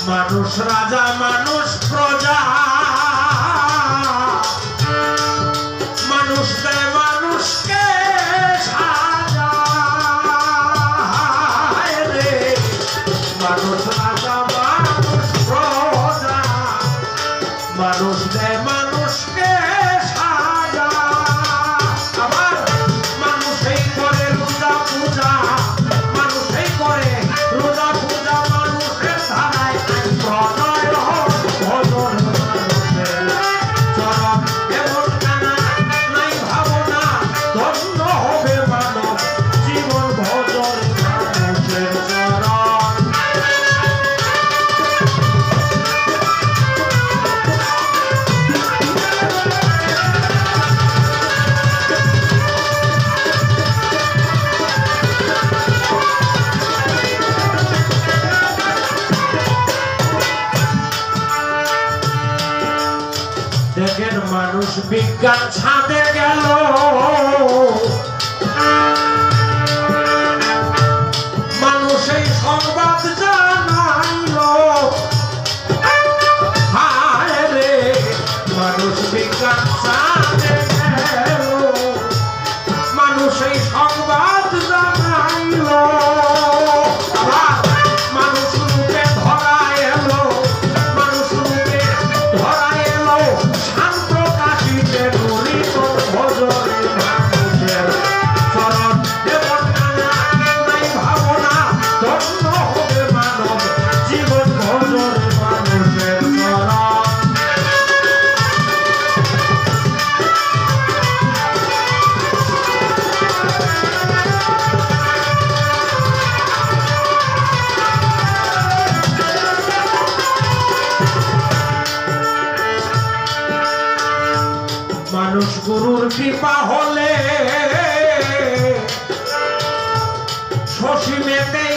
মানুষ রাজা মানুষ প্রজা, মানুষ দেয় মানুষকে সাজা রে। মানুষ রাজা মানুষ প্রজা, মানুষ দেয় মানুষকে সাজা। আবার মানুষই করে রোজা পূজা, মানুষই করে রোজা পূজা, মানুষের ধারায় প্রণয় ভজন মানুষের চরণ। এমন কানা নাই ভাবনা, ধন্য হবে মানব জীবন ভজন মানুষের চরণ। দেখেন মানুষ বিজ্ঞান ছাদে গেল, মানুষ এই সংবাদ জানাইল। হায় রে মানুষ বিজ্ঞান ছাদে গেল, মানুষ এই সংবাদ জানাইল। আবার মানুষ রূপে ধরা এলো, মানুষ রূপে ধরা এলো, শান্ত কাশিতে ললিত ভজনে মানুষের চরণ। এমন কানা নাই ভাবনা, ধন্য হবে মানব জীবন ভজনে মানুষের চরণ। মানুষ গুরুর কৃপা হলে শশী মেতেই